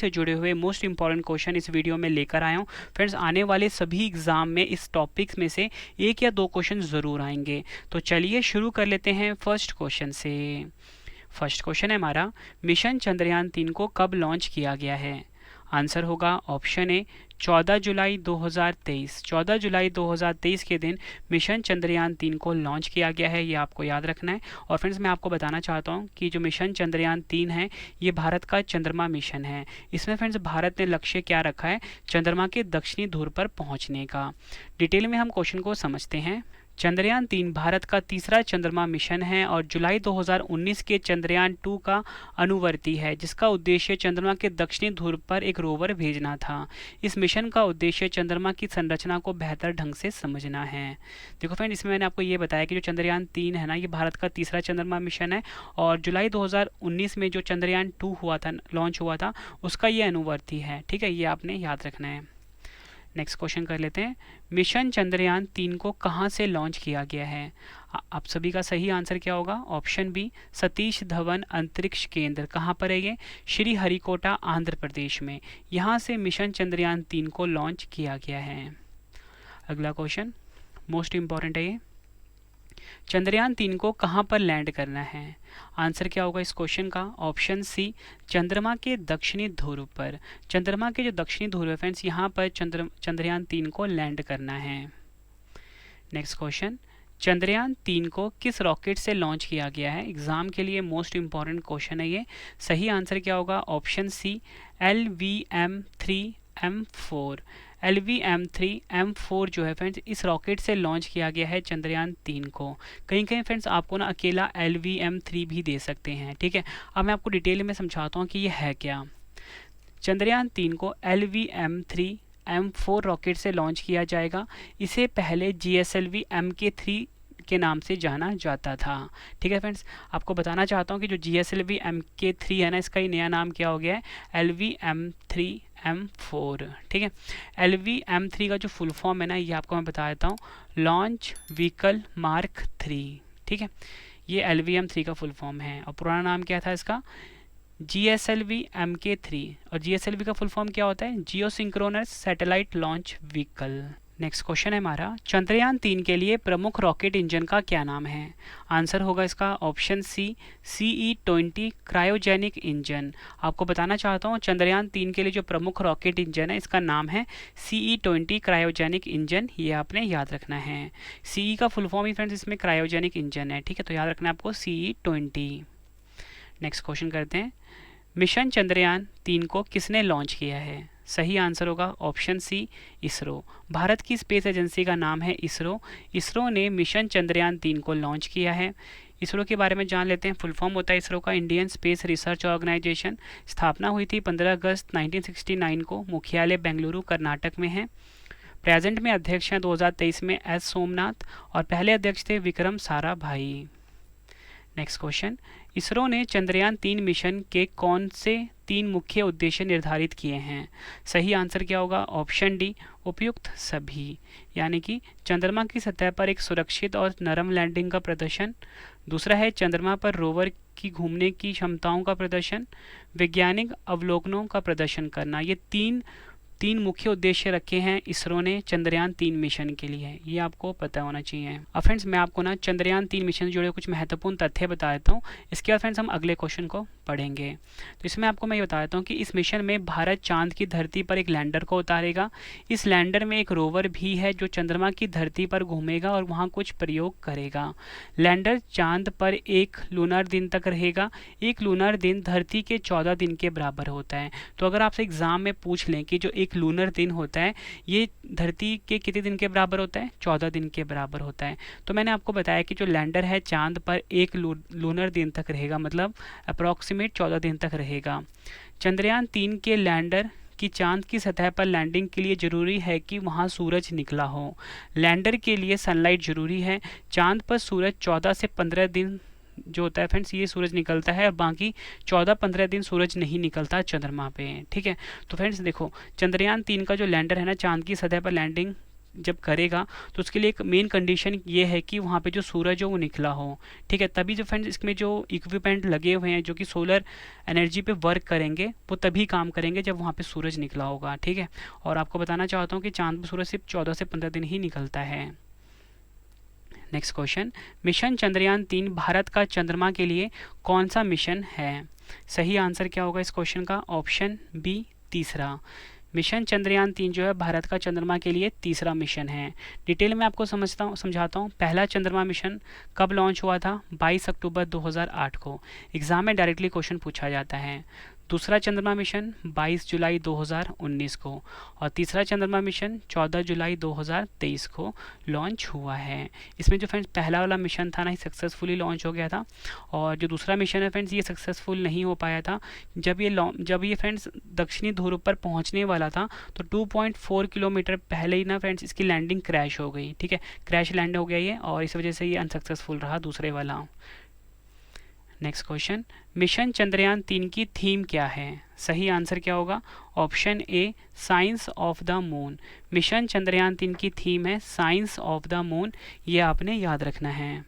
से जुड़े हुए मोस्ट इंपॉर्टेंट क्वेश्चन इस वीडियो में लेकर आया हूँ। फ्रेंड्स, आने वाले सभी एग्जाम में इस टॉपिक्स में से एक या दो क्वेश्चन ज़रूर आएंगे। तो चलिए शुरू कर लेते हैं फर्स्ट क्वेश्चन से। फर्स्ट क्वेश्चन है हमारा, मिशन चंद्रयान 3 को कब लॉन्च किया गया है? आंसर होगा ऑप्शन ए 14 जुलाई 2023। 14 जुलाई 2023 के दिन मिशन चंद्रयान 3 को लॉन्च किया गया है, ये आपको याद रखना है। और फ्रेंड्स, मैं आपको बताना चाहता हूँ कि जो मिशन चंद्रयान 3 है ये भारत का चंद्रमा मिशन है। इसमें फ्रेंड्स भारत ने लक्ष्य क्या रखा है? चंद्रमा के दक्षिणी ध्रुव पर पहुँचने का। डिटेल में हम क्वेश्चन को समझते हैं। चंद्रयान 3 भारत का तीसरा चंद्रमा मिशन है और जुलाई 2019 के चंद्रयान 2 का अनुवर्ती है, जिसका उद्देश्य चंद्रमा के दक्षिणी ध्रुव पर एक रोवर भेजना था। इस मिशन का उद्देश्य चंद्रमा की संरचना को बेहतर ढंग से समझना है। देखो फ्रेंड, इसमें मैंने आपको ये बताया कि जो चंद्रयान 3 है ना, ये भारत का तीसरा चंद्रमा मिशन है और जुलाई 2019 में जो चंद्रयान 2 हुआ था, लॉन्च हुआ था, उसका ये अनुवर्ती है। ठीक है, ये आपने याद रखना है। नेक्स्ट क्वेश्चन कर लेते हैं। मिशन चंद्रयान 3 को कहाँ से लॉन्च किया गया है? आप सभी का सही आंसर क्या होगा? ऑप्शन बी सतीश धवन अंतरिक्ष केंद्र। कहाँ पर है ये? श्री हरिकोटा, आंध्र प्रदेश में। यहाँ से मिशन चंद्रयान 3 को लॉन्च किया गया है। अगला क्वेश्चन मोस्ट इंपॉर्टेंट है ये। चंद्रयान 3 को कहाँ पर लैंड करना है? आंसर क्या होगा इस क्वेश्चन का? ऑप्शन सी चंद्रमा के दक्षिणी ध्रुव पर। चंद्रमा के जो दक्षिणी ध्रुव है फ्रेंड्स, यहाँ पर चंद्रयान 3 को लैंड करना है। नेक्स्ट क्वेश्चन, चंद्रयान 3 को किस रॉकेट से लॉन्च किया गया है? एग्जाम के लिए मोस्ट इंपॉर्टेंट क्वेश्चन है ये। सही आंसर क्या होगा? Option C LVM-3M4। LVM-3M4 जो है फ्रेंड्स, इस रॉकेट से लॉन्च किया गया है चंद्रयान 3 को। कहीं कहीं फ्रेंड्स आपको ना अकेला LVM-3 भी दे सकते हैं। ठीक है, अब मैं आपको डिटेल में समझाता हूँ कि ये है क्या। चंद्रयान 3 को LVM-3M4 रॉकेट से लॉन्च किया जाएगा। इसे पहले GSLV MK3 के नाम से जाना जाता था। ठीक है फ्रेंड्स, आपको बताना चाहता हूँ कि जो GSLV MK3 है ना, इसका ही नया नाम क्या हो गया है? LVM-3M4। ठीक है, LVM-3 का जो फुल फॉर्म है ना, ये आपको मैं बता देता हूँ, लॉन्च व्हीकल मार्क 3। ठीक है, ये LVM-3 का फुल फॉर्म है और पुराना नाम क्या था इसका? GSLV MK3। और GSLV का फुल फॉर्म क्या होता है? Geosynchronous satellite launch vehicle. Next question है हमारा, चंद्रयान 3 के लिए प्रमुख रॉकेट इंजन का क्या नाम है? आंसर होगा इसका option C CE-20 cryogenic engine. आपको बताना चाहता हूँ चंद्रयान 3 के लिए जो प्रमुख रॉकेट इंजन है, इसका नाम है CE-20 क्रायोजेनिक इंजन। ये आपने याद रखना है। CE का फुल फॉर्म ही फ्रेंड्स इसमें क्रायोजेनिक इंजन है। ठीक है, तो याद रखना है आपको CE-20। नेक्स्ट क्वेश्चन करते हैं। मिशन चंद्रयान 3 को किसने लॉन्च किया है? सही आंसर होगा ऑप्शन सी इसरो। भारत की स्पेस एजेंसी का नाम है इसरो। इसरो ने मिशन चंद्रयान 3 को लॉन्च किया है। इसरो के बारे में जान लेते हैं। फुल फॉर्म होता है इसरो का इंडियन स्पेस रिसर्च ऑर्गेनाइजेशन। स्थापना हुई थी 15 अगस्त 1969 को। मुख्यालय बेंगलुरु कर्नाटक में है। प्रेजेंट में अध्यक्ष हैं 2023 में एस सोमनाथ और पहले अध्यक्ष थे विक्रम साराभाई। नेक्स्ट क्वेश्चन, इसरो ने चंद्रयान 3 मिशन के कौन से 3 मुख्य उद्देश्य निर्धारित किए हैं? सही आंसर क्या होगा? ऑप्शन डी उपयुक्त सभी। यानी कि चंद्रमा की सतह पर एक सुरक्षित और नरम लैंडिंग का प्रदर्शन। दूसरा है चंद्रमा पर रोवर की घूमने की क्षमताओं का प्रदर्शन। वैज्ञानिक अवलोकनों का प्रदर्शन करना। ये तीन मुख्य उद्देश्य रखे हैं इसरो ने चंद्रयान 3 मिशन के लिए। ये आपको पता होना चाहिए। अब फ्रेंड्स, मैं आपको ना चंद्रयान 3 मिशन से जुड़े कुछ महत्वपूर्ण तथ्य बता देता हूँ। इसके बाद फ्रेंड्स हम अगले क्वेश्चन को पढ़ेंगे। तो इसमें आपको मैं ये बता देता हूँ कि इस मिशन में भारत चांद की धरती पर एक लैंडर को उतारेगा। इस लैंडर में एक रोवर भी है जो चंद्रमा की धरती पर घूमेगा और वहाँ कुछ प्रयोग करेगा। लैंडर चांद पर एक लूनर दिन तक रहेगा। एक लूनर दिन धरती के 14 दिन के बराबर होता है। तो अगर आपसे एग्जाम में पूछ लें कि जो एक लूनर दिन होता है ये धरती के कितने दिन के बराबर होता है? 14 दिन के बराबर होता है। तो मैंने आपको बताया कि जो लैंडर है चांद पर एक लूनर दिन तक रहेगा, मतलब अप्रॉक्सीमेट 14 दिन तक रहेगा। चंद्रयान 3 के लैंडर कि चांद की सतह पर लैंडिंग के लिए ज़रूरी है कि वहाँ सूरज निकला हो। लैंडर के लिए सनलाइट ज़रूरी है। चांद पर सूरज 14 से 15 दिन जो होता है फ्रेंड्स, ये सूरज निकलता है और बाकी 14-15 दिन सूरज नहीं निकलता चंद्रमा पे। ठीक है, तो फ्रेंड्स देखो, चंद्रयान 3 का जो लैंडर है ना, चांद की सतह पर लैंडिंग जब करेगा तो उसके लिए एक मेन कंडीशन ये है कि वहाँ पे जो सूरज हो वो निकला हो, ठीक है। तभी जो फ्रेंड्स इसमें जो इक्विपमेंट लगे हुए हैं जो कि सोलर एनर्जी पे वर्क करेंगे वो तभी काम करेंगे जब वहाँ पे सूरज निकला होगा, ठीक है। और आपको बताना चाहता हूँ कि चांद पर सूरज सिर्फ 14 से 15 दिन ही निकलता है। Next question, mission Chandrayaan 3 Bharat का चंद्रमा के लिए कौन सा मिशन है? सही आंसर क्या होगा इस क्वेश्चन का? ऑप्शन बी, तीसरा। मिशन चंद्रयान 3 जो है भारत का चंद्रमा के लिए तीसरा मिशन है। डिटेल में आपको समझाता हूँ। पहला चंद्रमा मिशन कब लॉन्च हुआ था? 22 अक्टूबर 2008 को। एग्जाम में डायरेक्टली क्वेश्चन पूछा जाता है। दूसरा चंद्रमा मिशन 22 जुलाई 2019 को और तीसरा चंद्रमा मिशन 14 जुलाई 2023 को लॉन्च हुआ है। इसमें जो फ्रेंड्स पहला वाला मिशन था ना, सक्सेसफुली लॉन्च हो गया था और जो दूसरा मिशन है फ्रेंड्स ये सक्सेसफुल नहीं हो पाया था। जब ये फ्रेंड्स दक्षिणी ध्रुव पर पहुंचने वाला था तो 2.4 किलोमीटर पहले ही ना फ्रेंड्स इसकी लैंडिंग क्रैश हो गई, ठीक है। क्रैश लैंड हो गया ये और इस वजह से ये अनसक्सेसफुल रहा दूसरे वाला। नेक्स्ट क्वेश्चन, मिशन चंद्रयान 3 की थीम क्या है? सही आंसर क्या होगा? Option A, science of the moon. Mission Chandrayaan 3 की थीम है साइंस ऑफ द मून, ये आपने याद रखना है।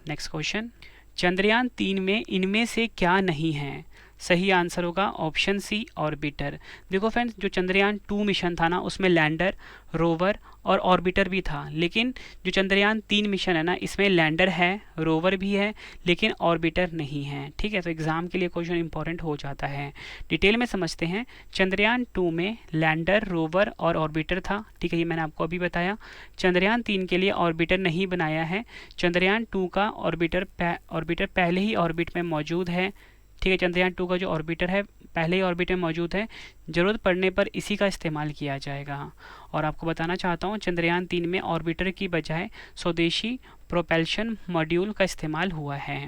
नेक्स्ट क्वेश्चन, चंद्रयान 3 में इनमें से क्या नहीं है? सही आंसर होगा ऑप्शन सी, ऑर्बिटर। देखो फ्रेंड्स, जो चंद्रयान 2 मिशन था ना उसमें लैंडर, रोवर और ऑर्बिटर भी था, लेकिन जो चंद्रयान 3 मिशन है ना इसमें लैंडर है, रोवर भी है, लेकिन ऑर्बिटर नहीं है, ठीक है। तो एग्जाम के लिए क्वेश्चन इंपॉर्टेंट हो जाता है। डिटेल में समझते हैं। चंद्रयान 2 में लैंडर, रोवर और ऑर्बिटर था, ठीक है, ये मैंने आपको अभी बताया। चंद्रयान 3 के लिए ऑर्बिटर नहीं बनाया है। चंद्रयान 2 का ऑर्बिटर पहले ही ऑर्बिट में मौजूद है, ठीक है। चंद्रयान 2 का जो ऑर्बिटर है पहले ही ऑर्बिट में मौजूद है, ज़रूरत पड़ने पर इसी का इस्तेमाल किया जाएगा। और आपको बताना चाहता हूँ चंद्रयान 3 में ऑर्बिटर की बजाय स्वदेशी प्रोपल्शन मॉड्यूल का इस्तेमाल हुआ है।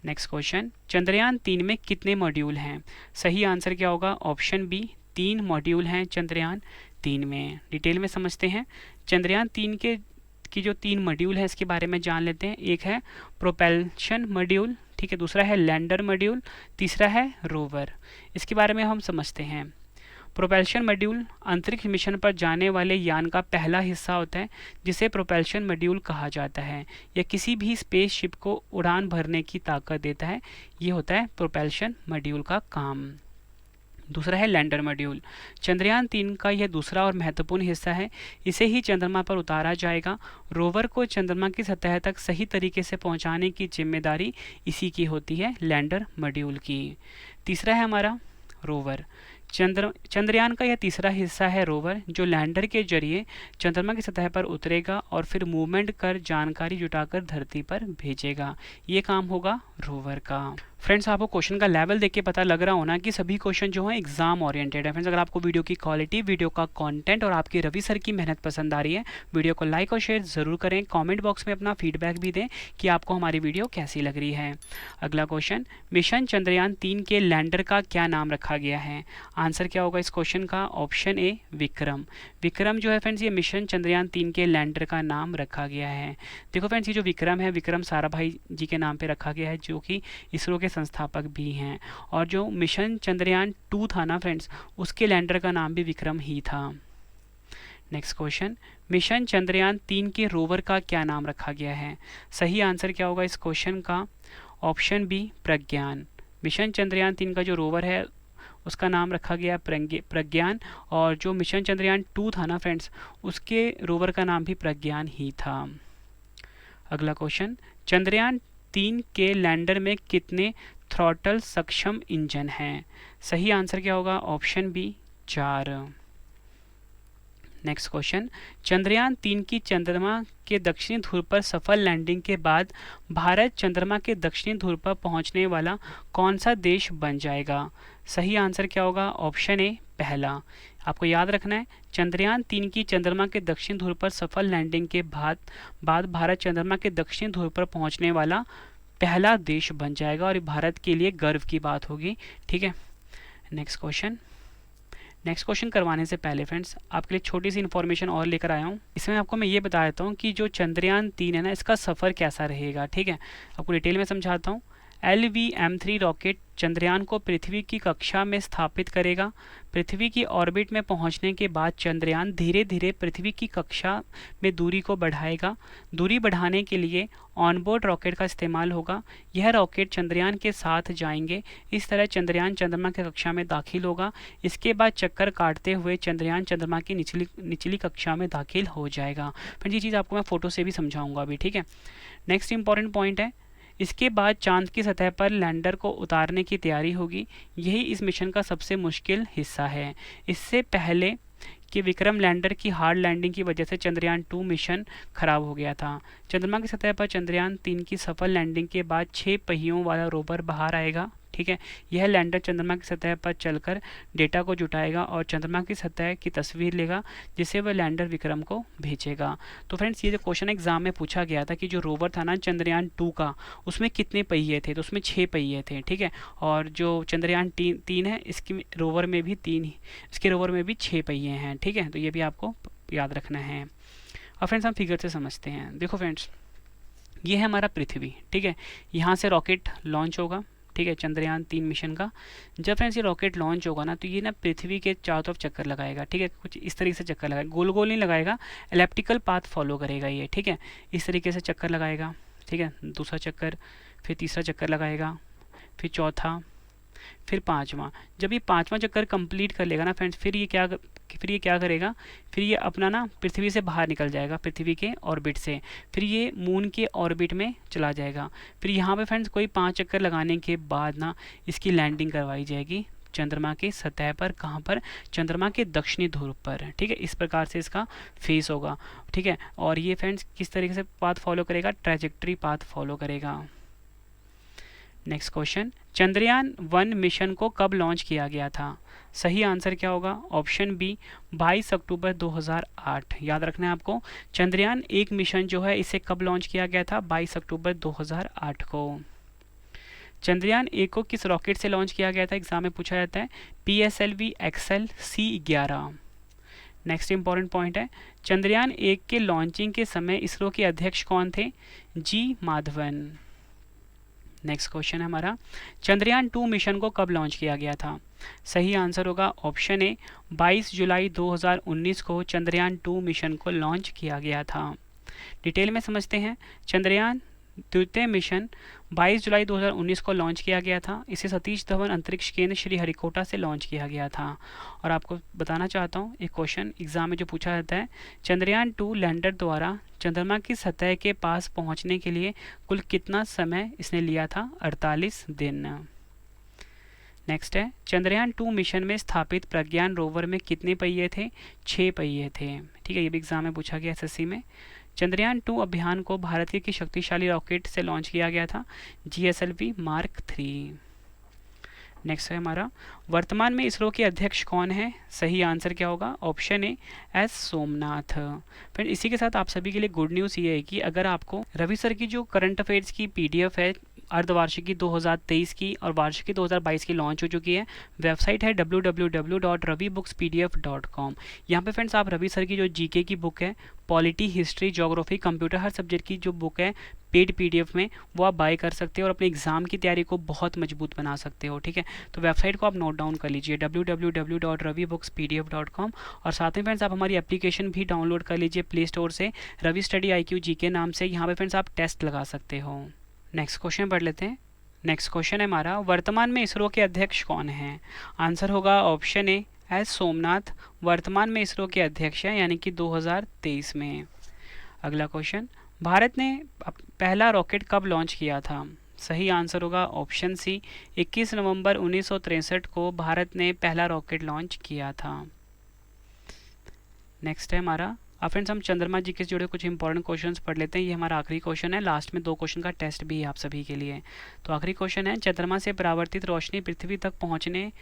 नेक्स्ट क्वेश्चन, चंद्रयान 3 में कितने मॉड्यूल हैं? सही आंसर क्या होगा? ऑप्शन बी, 3 मॉड्यूल हैं चंद्रयान 3 में। डिटेल में समझते हैं। चंद्रयान 3 की जो 3 मॉड्यूल है इसके बारे में जान लेते हैं। एक है प्रोपल्शन मॉड्यूल, ठीक है, दूसरा है लैंडर मॉड्यूल, तीसरा है रोवर। इसके बारे में हम समझते हैं। प्रोपल्शन मॉड्यूल अंतरिक्ष मिशन पर जाने वाले यान का पहला हिस्सा होता है जिसे प्रोपल्शन मॉड्यूल कहा जाता है। यह किसी भी स्पेसशिप को उड़ान भरने की ताकत देता है। ये होता है प्रोपल्शन मॉड्यूल का काम। दूसरा है लैंडर मॉड्यूल। चंद्रयान 3 का यह दूसरा और महत्वपूर्ण हिस्सा है। इसे ही चंद्रमा पर उतारा जाएगा। रोवर को चंद्रमा की सतह तक सही तरीके से पहुंचाने की जिम्मेदारी इसी की होती है, लैंडर मॉड्यूल की। तीसरा है हमारा रोवर। चंद्रयान का यह तीसरा हिस्सा है रोवर, जो लैंडर के जरिए चंद्रमा की सतह पर उतरेगा और फिर मूवमेंट कर जानकारी जुटाकर धरती पर भेजेगा। ये काम होगा रोवर का। फ्रेंड्स, आपको क्वेश्चन का लेवल देख के पता लग रहा होना कि सभी क्वेश्चन जो हैं एग्जाम ओरिएंटेड है। फ्रेंड्स, अगर आपको वीडियो की क्वालिटी, वीडियो का कंटेंट और आपकी रवि सर की मेहनत पसंद आ रही है, वीडियो को लाइक और शेयर ज़रूर करें। कमेंट बॉक्स में अपना फीडबैक भी दें कि आपको हमारी वीडियो कैसी लग रही है। अगला क्वेश्चन, मिशन चंद्रयान 3 के लैंडर का क्या नाम रखा गया है? आंसर क्या होगा इस क्वेश्चन का? Option A, Vikram. विक्रम जो है फ्रेंड्स ये मिशन चंद्रयान 3 के लैंडर का नाम रखा गया है। देखो फ्रेंड्स, ये जो विक्रम है विक्रम साराभाई जी के नाम पे रखा गया है, जो कि इसरो के संस्थापक भी हैं। और जो मिशन चंद्रयान 2 था ना फ्रेंड्स, उसके लैंडर का नाम भी विक्रम ही था। नेक्स्ट क्वेश्चन, मिशन चंद्रयान 3 के रोवर का क्या नाम रखा गया है? सही आंसर क्या होगा इस क्वेश्चन का? ऑप्शन बी, प्रज्ञान। मिशन चंद्रयान 3 का जो रोवर है उसका नाम रखा गया प्रज्ञान। और जो मिशन चंद्रयान 2 था ना फ्रेंड्स, उसके रोवर का नाम भी प्रज्ञान ही था। अगला क्वेश्चन, चंद्रयान 3 के लैंडर में कितने थ्रॉटल सक्षम इंजन हैं? सही आंसर क्या होगा? Option B, 4। Next question, Chandrayaan 3 की चंद्रमा के दक्षिणी ध्रुव पर सफल लैंडिंग के बाद भारत चंद्रमा के दक्षिणी ध्रुव पर पहुंचने वाला कौन सा देश बन जाएगा? सही आंसर क्या होगा? ऑप्शन ए, पहला। आपको याद रखना है, चंद्रयान 3 की चंद्रमा के दक्षिण ध्रुव पर सफल लैंडिंग के बाद भारत चंद्रमा के दक्षिण ध्रुव पर पहुंचने वाला पहला देश बन जाएगा और भारत के लिए गर्व की बात होगी, ठीक है। नेक्स्ट क्वेश्चन करवाने से पहले फ्रेंड्स आपके लिए छोटी सी इन्फॉर्मेशन और लेकर आया हूँ। इसमें आपको मैं ये बता देता हूँ कि जो चंद्रयान 3 है ना, इसका सफ़र कैसा रहेगा, ठीक है। आपको डिटेल में समझाता हूँ। LVM-3 रॉकेट चंद्रयान को पृथ्वी की कक्षा में स्थापित करेगा। पृथ्वी की ऑर्बिट में पहुंचने के बाद चंद्रयान धीरे धीरे पृथ्वी की कक्षा में दूरी को बढ़ाएगा। दूरी बढ़ाने के लिए ऑनबोर्ड रॉकेट का इस्तेमाल होगा। यह रॉकेट चंद्रयान के साथ जाएंगे। इस तरह चंद्रयान चंद्रमा की कक्षा में दाखिल होगा। इसके बाद चक्कर काटते हुए चंद्रयान चंद्रमा की निचली कक्षा में दाखिल हो जाएगा। फिर ये चीज़ आपको मैं फोटो से भी समझाऊंगा अभी, ठीक है। नेक्स्ट इंपॉर्टेंट पॉइंट है, इसके बाद चांद की सतह पर लैंडर को उतारने की तैयारी होगी। यही इस मिशन का सबसे मुश्किल हिस्सा है। इससे पहले कि विक्रम लैंडर की हार्ड लैंडिंग की वजह से चंद्रयान 2 मिशन खराब हो गया था। चंद्रमा की सतह पर चंद्रयान 3 की सफल लैंडिंग के बाद 6 पहियों वाला रोवर बाहर आएगा, ठीक है। यह लैंडर चंद्रमा की सतह पर चलकर डेटा को जुटाएगा और चंद्रमा की सतह की तस्वीर लेगा, जिसे वह लैंडर विक्रम को भेजेगा। तो फ्रेंड्स, ये जो क्वेश्चन एग्जाम में पूछा गया था कि जो रोवर था ना चंद्रयान 2 का, उसमें कितने पहिए थे, तो उसमें 6 पहिए थे, ठीक है। और जो चंद्रयान 3 है, इसके रोवर में भी 6 पहिए हैं, ठीक है। तो ये भी आपको याद रखना है। और फ्रेंड्स, हम फिगर से समझते हैं। देखो फ्रेंड्स, ये है हमारा पृथ्वी, ठीक है। यहाँ से रॉकेट लॉन्च होगा, ठीक है, चंद्रयान 3 मिशन का। जब फ्रेंड्स ये रॉकेट लॉन्च होगा ना, तो ये ना पृथ्वी के चारों तरफ चक्कर लगाएगा, ठीक है। कुछ इस तरीके से चक्कर लगाएगा, गोल गोल नहीं लगाएगा, एलिप्टिकल पाथ फॉलो करेगा ये, ठीक है। इस तरीके से चक्कर लगाएगा, ठीक है। दूसरा चक्कर, फिर तीसरा चक्कर लगाएगा, फिर चौथा, फिर पाँचवा। जब ये पाँचवा चक्कर कंप्लीट कर लेगा ना फ्रेंड्स, फिर ये क्या करेगा, फिर ये अपना ना पृथ्वी से बाहर निकल जाएगा, पृथ्वी के ऑर्बिट से। फिर ये मून के ऑर्बिट में चला जाएगा। फिर यहाँ पे फ्रेंड्स कोई 5 चक्कर लगाने के बाद ना इसकी लैंडिंग करवाई जाएगी चंद्रमा की सतह पर। कहाँ पर? चंद्रमा के दक्षिणी ध्रुव पर, ठीक है। इस प्रकार से इसका फेस होगा, ठीक है। और ये फ्रेंड्स किस तरीके से पाथ फॉलो करेगा? ट्रैजेक्टरी पाथ फॉलो करेगा। नेक्स्ट क्वेश्चन, चंद्रयान 1 मिशन को कब लॉन्च किया गया था? सही आंसर क्या होगा? ऑप्शन बी 22 अक्टूबर 2008। याद रखना है आपको, चंद्रयान 1 मिशन जो है इसे कब लॉन्च किया गया था? 22 अक्टूबर 2008 को। चंद्रयान 1 को किस रॉकेट से लॉन्च किया गया था? एग्जाम में पूछा जाता है। PSLV XL C11। Next important point है, चंद्रयान 1 के लॉन्चिंग के समय इसरो के अध्यक्ष कौन थे? G माधवन। नेक्स्ट क्वेश्चन है हमारा, चंद्रयान 2 मिशन को कब लॉन्च किया गया था? सही आंसर होगा ऑप्शन ए 22 जुलाई 2019 को चंद्रयान 2 मिशन को लॉन्च किया गया था। डिटेल में समझते हैं। चंद्रयान द्वितीय मिशन 22 जुलाई 2019 को लॉन्च किया गया था। इसे सतीश धवन अंतरिक्ष केंद्र श्रीहरिकोटा से लॉन्च किया गया था। और आपको बताना चाहता हूँ, एक क्वेश्चन एग्जाम में जो पूछा जाता है, चंद्रयान 2 लैंडर द्वारा चंद्रमा की सतह के पास पहुँचने के लिए कुल कितना समय इसने लिया था? 48 दिन। नेक्स्ट है, चंद्रयान 2 मिशन में स्थापित प्रज्ञान रोवर में कितने पहिए थे? 6 पहिए थे, ठीक है। ये भी एग्जाम में पूछा गया SSC में। चंद्रयान 2 अभियान को भारत की शक्तिशाली रॉकेट से लॉन्च किया गया था? GSLV Mark 3। नेक्स्ट है हमारा, वर्तमान में इसरो के अध्यक्ष कौन है? सही आंसर क्या होगा? Option A S Somnath. फिर इसी के साथ आप सभी के लिए गुड न्यूज़ ये है कि अगर आपको रवि सर की जो करंट अफेयर्स की PDF है, अर्धवार्षिकी 2023 की और वार्षिकी 2022 की लॉन्च हो चुकी है। वेबसाइट है www.ravibookspdf.com। यहाँ पे फ्रेंड्स आप रवि सर की जो GK की बुक है, पॉलिटी, हिस्ट्री, ज्योग्राफी, कंप्यूटर, हर सब्जेक्ट की जो बुक है पेड PDF में, वो आप बाय कर सकते हो और अपने एग्जाम की तैयारी को बहुत मजबूत बना सकते हो, ठीक है। तो वेबसाइट को आप नोट डाउन कर लीजिए www.ravibookspdf.com। और साथ में फ्रेंड्स आप हमारी एप्लीकेशन भी डाउनलोड कर लीजिए प्ले स्टोर से, रवि स्टडी IQ GK नाम से। यहाँ पे फ्रेंड्स आप टेस्ट लगा सकते हो। नेक्स्ट क्वेश्चन पढ़ लेते हैं। नेक्स्ट क्वेश्चन है हमारा, वर्तमान में इसरो के अध्यक्ष कौन हैं? आंसर होगा ऑप्शन ए S सोमनाथ वर्तमान में इसरो के अध्यक्ष हैं, यानी कि 2023 में। अगला क्वेश्चन, भारत ने पहला रॉकेट कब लॉन्च किया था? सही आंसर होगा ऑप्शन सी 21 नवंबर 1963 को भारत ने पहला रॉकेट लॉन्च किया था। नेक्स्ट है हमारा, अब फ्रेंड्स हम चंद्रमा जी के जुड़े कुछ इंपॉर्टेंट क्वेश्चंस पढ़ लेते हैं। ये हमारा आखिरी क्वेश्चन है, लास्ट में 2 क्वेश्चन का टेस्ट भी है आप सभी के लिए। तो आखिरी क्वेश्चन है, चंद्रमा से परावर्तित रोशनी पृथ्वी तक पहुंचने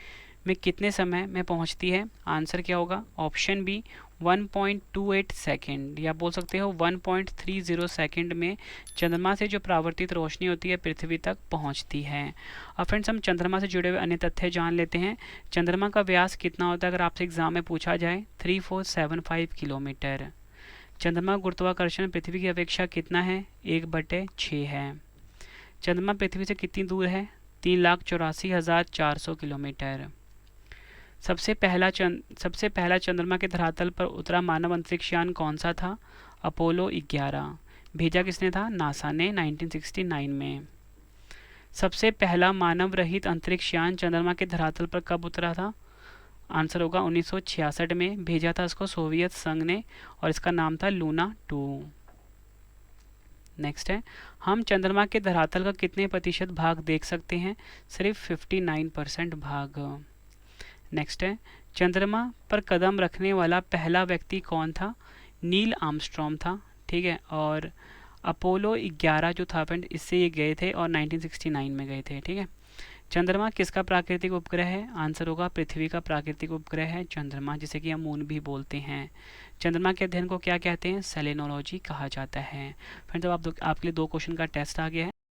में कितने समय में पहुंचती है? आंसर क्या होगा? ऑप्शन बी 1.28 सेकेंड, या बोल सकते हो 1.30 सेकेंड में चंद्रमा से जो परावर्तित रोशनी होती है पृथ्वी तक पहुंचती है। अब फ्रेंड्स हम चंद्रमा से जुड़े हुए अन्य तथ्य जान लेते हैं। चंद्रमा का व्यास कितना होता है अगर आपसे एग्जाम में पूछा जाए? 3475 किलोमीटर। चंद्रमा गुरुत्वाकर्षण पृथ्वी की अपेक्षा कितना है? 1/6 है। चंद्रमा पृथ्वी से कितनी दूर है? 3,84,400 किलोमीटर। सबसे पहला चंद्रमा के धरातल पर उतरा मानव अंतरिक्ष यान कौन सा था? अपोलो 11। भेजा किसने था? नासा ने 1969 में। सबसे पहला मानव रहित अंतरिक्ष यान चंद्रमा के धरातल पर कब उतरा था? आंसर होगा 1966 में। भेजा था इसको सोवियत संघ ने और इसका नाम था लूना 2। नेक्स्ट है, हम चंद्रमा के धरातल का कितने प्रतिशत भाग देख सकते हैं? सिर्फ 59% भाग। नेक्स्ट है, चंद्रमा पर कदम रखने वाला पहला व्यक्ति कौन था? नील आर्मस्ट्रॉन्ग था। ठीक है, और अपोलो 11 जो था फ्रेंड, इससे ये गए थे और 1969 में गए थे। ठीक है, चंद्रमा किसका प्राकृतिक उपग्रह है? आंसर होगा पृथ्वी का प्राकृतिक उपग्रह है चंद्रमा, जिसे कि हम मून भी बोलते हैं। चंद्रमा के अध्ययन को क्या कहते हैं? सेलेनोलॉजी कहा जाता है। फ्रेंड्स, अब आपके लिए 2 क्वेश्चन का टेस्ट आ गया है।